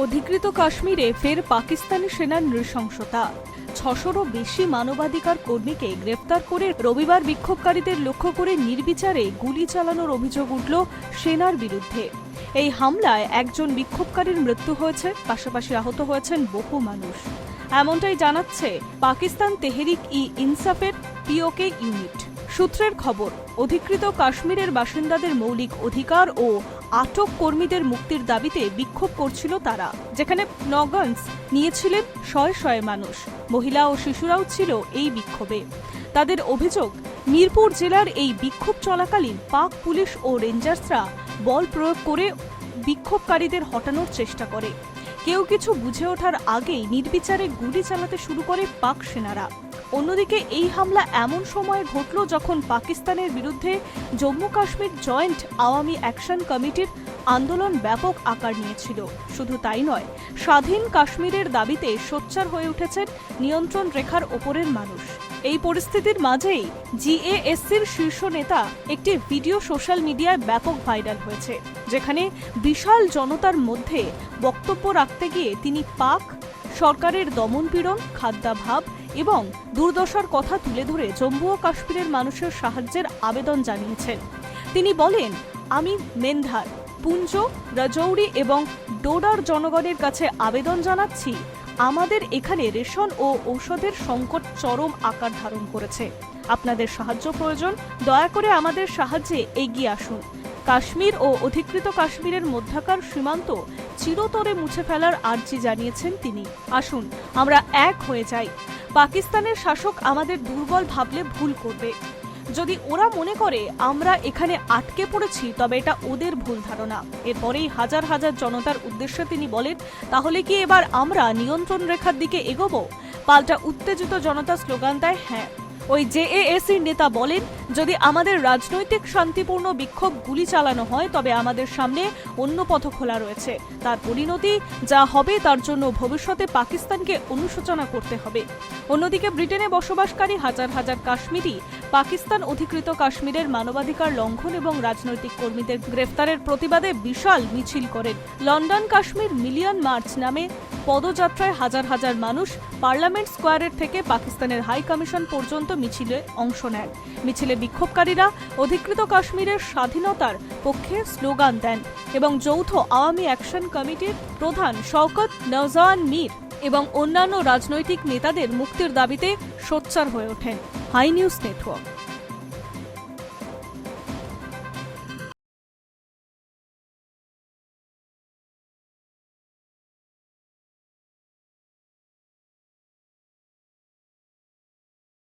অধিকৃত কাশ্মীরে ফের পাকিস্তানি সেনার নৃশংসতা। ৬০০রও বেশি মানবাধিকার কর্মীকে গ্রেফতার করে রবিবার বিক্ষোভকারীদের লক্ষ্য করে নির্বিচারে গুলি চালানোর অভিযোগ উঠল সেনার বিরুদ্ধে। এই হামলায় একজন বিক্ষোভকারীর মৃত্যু হয়েছে, পাশাপাশি আহত হয়েছেন বহু মানুষ। এমনটাই জানাচ্ছে পাকিস্তান তেহরিক-ই-ইনসাফের পিওকে ইউনিট সূত্রের খবর। অধিকৃত কাশ্মীরের বাসিন্দাদের মৌলিক অধিকার ও আটক কর্মীদের মুক্তির দাবিতে বিক্ষোভ করছিল তারা, যেখানে নগন্স নিয়েছিলেন শয়ে শয়ে মানুষ। মহিলা ও শিশুরাও ছিল এই বিক্ষোভে। তাদের অভিযোগ, মিরপুর জেলার এই বিক্ষোভ চলাকালীন পাক পুলিশ ও রেঞ্জার্সরা বল প্রয়োগ করে বিক্ষোভকারীদের হটানোর চেষ্টা করে। কেউ কিছু বুঝে ওঠার আগেই নির্বিচারে গুলি চালাতে শুরু করে পাক সেনারা। অন্যদিকে এই হামলা এমন সময়ে ঘটল যখন পাকিস্তানের বিরুদ্ধে জম্মু কাশ্মীর জয়েন্ট আওয়ামী অ্যাকশন কমিটির আন্দোলন ব্যাপক আকার নিয়েছিল। শুধু তাই নয়, স্বাধীন কাশ্মীরের দাবিতে সোচ্চার হয়ে উঠেছেন নিয়ন্ত্রণ রেখার ওপরের মানুষ। এই পরিস্থিতির মাঝেই জিএএসসির শীর্ষ নেতা একটি ভিডিও সোশ্যাল মিডিয়ায় ব্যাপক ভাইরাল হয়েছে, যেখানে বিশাল জনতার মধ্যে বক্তব্য রাখতে গিয়ে তিনি পাক সরকারের দমনপীড়ন, খাদ্যাভাব এবং দুর্দশার কথা তুলে ধরে জম্মু ও কাশ্মীরের মানুষের সাহায্যের আবেদন জানিয়েছেন। তিনি বলেন, আমি মেন্ধার, পুঞ্জ, রাজৌরি এবং ডোডার জনগণের কাছে আবেদন জানাচ্ছি। আমাদের এখানে রেশন ও ঔষধের সংকট চরম আকার ধারণ করেছে। আপনাদের সাহায্য প্রয়োজন। দয়া করে আমাদের সাহায্যে এগিয়ে আসুন। কাশ্মীর ও অধিকৃত কাশ্মীরের মধ্যকার সীমান্ত চিরতরে মুছে ফেলার আর্জি জানিয়েছেন তিনি। আসুন আমরা এক হয়ে যাই। পাকিস্তানের শাসক আমাদের দুর্বল ভাবলে ভুল করবে। যদি ওরা মনে করে আমরা এখানে আটকে পড়েছি, তবে এটা ওদের ভুল ধারণা। এরপরেই হাজার হাজার জনতার উদ্দেশ্যে তিনি বলেন, তাহলে কি এবার আমরা নিয়ন্ত্রণ রেখার দিকে এগোবো? পাল্টা উত্তেজিত জনতা স্লোগান দেয়, হ্যাঁ। ওই জেএএসির নেতা বলেন, যদি আমাদের রাজনৈতিক শান্তিপূর্ণ বিক্ষোভ গুলি চালানো হয়, তবে আমাদের সামনে অন্য পথ খোলা রয়েছে। তার পরিণতি যা হবে তার জন্য ভবিষ্যতে পাকিস্তানকে অনুশোচনা করতে হবে। অন্যদিকে ব্রিটেনে বসবাসকারী হাজার হাজার কাশ্মীরি পাকিস্তান অধিকৃত কাশ্মীরের মানবাধিকার লঙ্ঘন এবং রাজনৈতিক কর্মীদের গ্রেফতারের প্রতিবাদে বিশাল মিছিল করেন। লন্ডন কাশ্মীর মিলিয়ন মার্চ নামে পদযাত্রায় হাজার হাজার মানুষ পার্লামেন্ট স্কোয়ারের থেকে পাকিস্তানের হাই কমিশন পর্যন্ত মিছিলে অংশ নেন। মিছিলে বিক্ষোভকারীরা অধিকৃত কাশ্মীরের স্বাধীনতার পক্ষে স্লোগান দেন এবং যৌথ আওয়ামী অ্যাকশন কমিটির প্রধান শওকত নওজওয়ান মীর এবং অন্যান্য রাজনৈতিক নেতাদের মুক্তির দাবিতে সোচ্চার হয়ে ওঠেন। High news network.